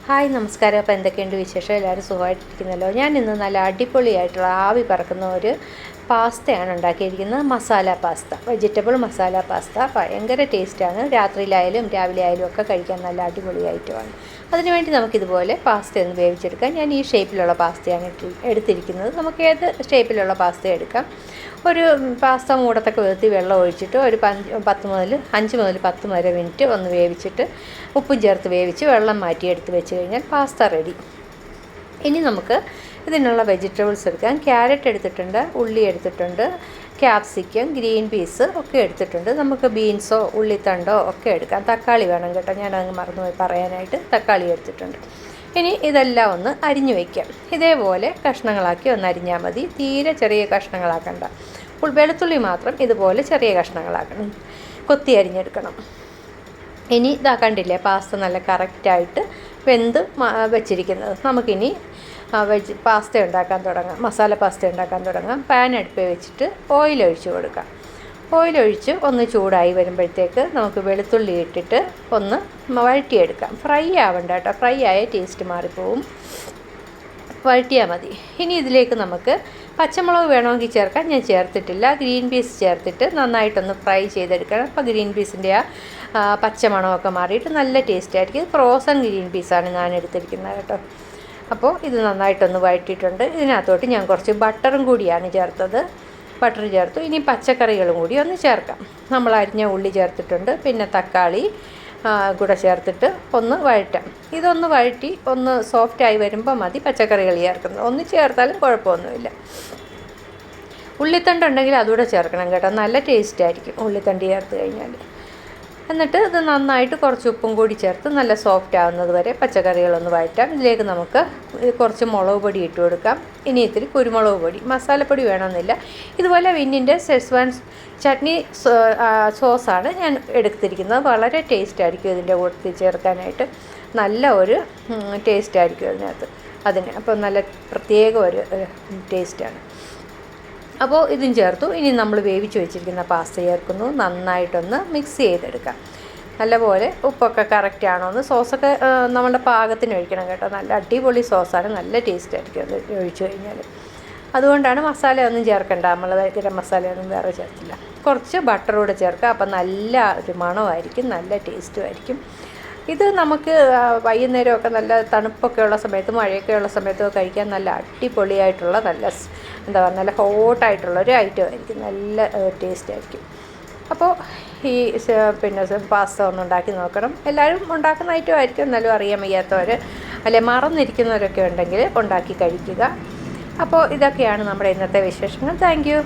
Hi നമസ്കാരം. അപ്പോൾ എന്തൊക്കെയുണ്ട് വിശേഷം? എല്ലാവരും സുഖമായിട്ടിരിക്കുന്നല്ലോ. ഞാൻ ഇന്ന് നല്ല അടിപൊളിയായിട്ടുള്ള ആവി പറക്കുന്ന ഒരു പാസ്തയാണ് ഉണ്ടാക്കിയിരിക്കുന്നത്. Masala pasta, vegetable masala pasta. ഭയങ്കര ടേസ്റ്റാണ്. രാത്രിയിലായാലും രാവിലെ ആയാലും ഒക്കെ കഴിക്കാൻ നല്ല അടിപൊളി ഐറ്റമാണ്. അതിനുവേണ്ടി നമുക്കിതുപോലെ പാസ്ത ഒന്ന് വേവിച്ചെടുക്കാം. ഞാൻ ഈ ഷേപ്പിലുള്ള പാസ്തയാണ് എടുത്തിരിക്കുന്നത്. നമുക്ക് ഏത് ഷേപ്പിലുള്ള പാസ്ത എടുക്കാം. ഒരു പാസ്ത മൂടത്തൊക്കെ വിധത്തിൽ വെള്ളം ഒഴിച്ചിട്ട് ഒരു 5 മുതൽ 10 വരെ മിനിറ്റ് ഒന്ന് വേവിച്ചിട്ട് ഉപ്പും ചേർത്ത് വേവിച്ച് വെള്ളം മാറ്റി എടുത്ത് വെച്ച് കഴിഞ്ഞാൽ പാസ്ത റെഡി. ഇനി നമുക്ക് ഇതിനുള്ള വെജിറ്റബിൾസ് എടുക്കാം. ക്യാരറ്റ് എടുത്തിട്ടുണ്ട്, ഉള്ളി എടുത്തിട്ടുണ്ട്, ക്യാപ്സിക്കം, ഗ്രീൻ പീസ് ഒക്കെ എടുത്തിട്ടുണ്ട്. നമുക്ക് ബീൻസോ ഉള്ളിത്തണ്ടോ ഒക്കെ എടുക്കാം. തക്കാളി വേണം കേട്ടോ, ഞാനങ്ങ് മറന്നുപോയി പറയാനായിട്ട്. തക്കാളി എടുത്തിട്ടുണ്ട്. ഇനി ഇതെല്ലാം ഒന്ന് അരിഞ്ഞു വയ്ക്കാം. ഇതേപോലെ കഷ്ണങ്ങളാക്കി ഒന്ന് അരിഞ്ഞാൽ മതി. തീരെ ചെറിയ കഷ്ണങ്ങളാക്കണ്ട. വെളുത്തുള്ളി മാത്രം ഇതുപോലെ ചെറിയ കഷ്ണങ്ങളാക്കണം, കൊത്തി അരിഞ്ഞെടുക്കണം. ഇനി ഇതാ കണ്ടില്ലേ, പാസ്ത നല്ല കറക്റ്റായിട്ട് വെന്ത് വെച്ചിരിക്കുന്നത്. നമുക്കിനി പാസ്ത ഉണ്ടാക്കാൻ തുടങ്ങാം. മസാല പാസ്ത ഉണ്ടാക്കാൻ തുടങ്ങാം. പാൻ അടുപ്പിൽ വെച്ചിട്ട് ഓയിൽ ഒഴിച്ച് കൊടുക്കാം. ഓയിലൊഴിച്ച് ഒന്ന് ചൂടായി വരുമ്പോഴത്തേക്ക് നമുക്ക് വെളുത്തുള്ളി ഇട്ടിട്ട് ഒന്ന് വഴറ്റിയെടുക്കാം. ഫ്രൈ ആവണ്ട കേട്ടോ, ഫ്രൈ ആയ ടേസ്റ്റ് മാറിപ്പോവും. വഴറ്റിയാൽ മതി. ഇനി ഇതിലേക്ക് നമുക്ക് പച്ചമുളക് വേണമെങ്കിൽ ചേർക്കാം, ഞാൻ ചേർത്തിട്ടില്ല. ഗ്രീൻ പീസ് ചേർത്തിട്ട് നന്നായിട്ടൊന്ന് ഫ്രൈ ചെയ്തെടുക്കണം. അപ്പോൾ ഗ്രീൻ പീസിൻ്റെ ആ പച്ചമണമൊക്കെ മാറിയിട്ട് നല്ല ടേസ്റ്റ് ആയിരിക്കും. ഫ്രോസൺ ഗ്രീൻ പീസാണ് ഞാൻ എടുത്തിരിക്കുന്നത് കേട്ടോ. അപ്പോൾ ഇത് നന്നായിട്ടൊന്ന് വഴറ്റിയിട്ടുണ്ട്. ഇതിനകത്തോട്ട് ഞാൻ കുറച്ച് ബട്ടറും കൂടിയാണ് ചേർത്തത്. ബട്ടർ ചേർത്തു. ഇനി പച്ചക്കറികളും കൂടി ഒന്ന് ചേർക്കാം. നമ്മൾ അരിഞ്ഞ ഉള്ളി ചേർത്തിട്ടുണ്ട്, പിന്നെ തക്കാളി കൂടെ ചേർത്തിട്ട് ഒന്ന് വഴറ്റാം. ഇതൊന്ന് വഴറ്റി ഒന്ന് സോഫ്റ്റായി വരുമ്പോൾ മതി പച്ചക്കറികൾ ചേർക്കുന്നത്. ഒന്ന് ചേർത്താലും കുഴപ്പമൊന്നുമില്ല. ഉള്ളിത്തണ്ട് ഉണ്ടെങ്കിൽ അതുകൂടെ ചേർക്കണം കേട്ടോ, നല്ല ടേസ്റ്റായിരിക്കും ഉള്ളിത്തണ്ട് ചേർത്ത് കഴിഞ്ഞാൽ. എന്നിട്ട് ഇത് നന്നായിട്ട് കുറച്ച് ഉപ്പും കൂടി ചേർത്ത് നല്ല സോഫ്റ്റ് ആവുന്നത് വരെ പച്ചക്കറികളൊന്ന് വഴറ്റാം. ഇതിലേക്ക് നമുക്ക് കുറച്ച് മുളക് പൊടി ഇട്ട് കൊടുക്കാം. ഇനി ഇത്തിരി കുരുമുളക് പൊടി, മസാലപ്പൊടി വേണമെന്നില്ല. ഇതുപോലെ വിന്നിൻ്റെ സെസ്വാൻ ചട്നി സോസാണ് ഞാൻ എടുത്തിരിക്കുന്നത്. വളരെ ടേസ്റ്റായിരിക്കും ഇതിൻ്റെ കൂട്ടത്തിൽ ചേർക്കാനായിട്ട്. നല്ല ഒരു ടേസ്റ്റായിരിക്കും അതിന്. അപ്പോൾ നല്ല പ്രത്യേക ഒരു ടേസ്റ്റാണ്. അപ്പോൾ ഇതും ചേർത്തു. ഇനി നമ്മൾ വേവിച്ച് വെച്ചിരിക്കുന്ന പാസ്ത ചേർക്കുന്നു. നന്നായിട്ടൊന്ന് മിക്സ് ചെയ്തെടുക്കാം. നല്ലപോലെ ഉപ്പൊക്കെ കറക്റ്റ് ആണോ എന്ന്, സോസൊക്കെ നമ്മുടെ പാകത്തിന് ഒഴിക്കണം കേട്ടോ. നല്ല അടിപൊളി സോസാണ്, നല്ല ടേസ്റ്റ് ആയിരിക്കും അത് ഒഴിച്ചു കഴിഞ്ഞാൽ. അതുകൊണ്ടാണ് മസാല ഒന്നും ചേർക്കണ്ട, നമ്മൾ ഗരം മസാലയൊന്നും വേറെ ചേർത്തില്ല. കുറച്ച് ബട്ടർ കൂടെ ചേർക്കുക. അപ്പം നല്ല ഒരു മണമായിരിക്കും, നല്ല ടേസ്റ്റും ആയിരിക്കും. ഇത് നമുക്ക് വൈകുന്നേരമൊക്കെ നല്ല തണുപ്പൊക്കെ ഉള്ള സമയത്ത്, മഴയൊക്കെ ഉള്ള സമയത്തൊക്കെ കഴിക്കാൻ നല്ല അടിപൊളിയായിട്ടുള്ള നല്ല ഹോട്ടായിട്ടുള്ളൊരു ഐറ്റം ആയിരിക്കും. നല്ല ടേസ്റ്റ് ആയിരിക്കും. അപ്പോൾ ഈ പാസ്ത ഒന്ന് ഉണ്ടാക്കി നോക്കണം. എല്ലാവരും ഉണ്ടാക്കുന്ന ഐറ്റം ആയിരിക്കും, എന്നാലും അറിയാൻ വയ്യാത്തവർ അല്ലെ മറന്നിരിക്കുന്നവരൊക്കെ ഉണ്ടെങ്കിൽ ഉണ്ടാക്കി കഴിക്കുക. അപ്പോൾ ഇതൊക്കെയാണ് നമ്മുടെ ഇന്നത്തെ വിശേഷങ്ങൾ. Thank you.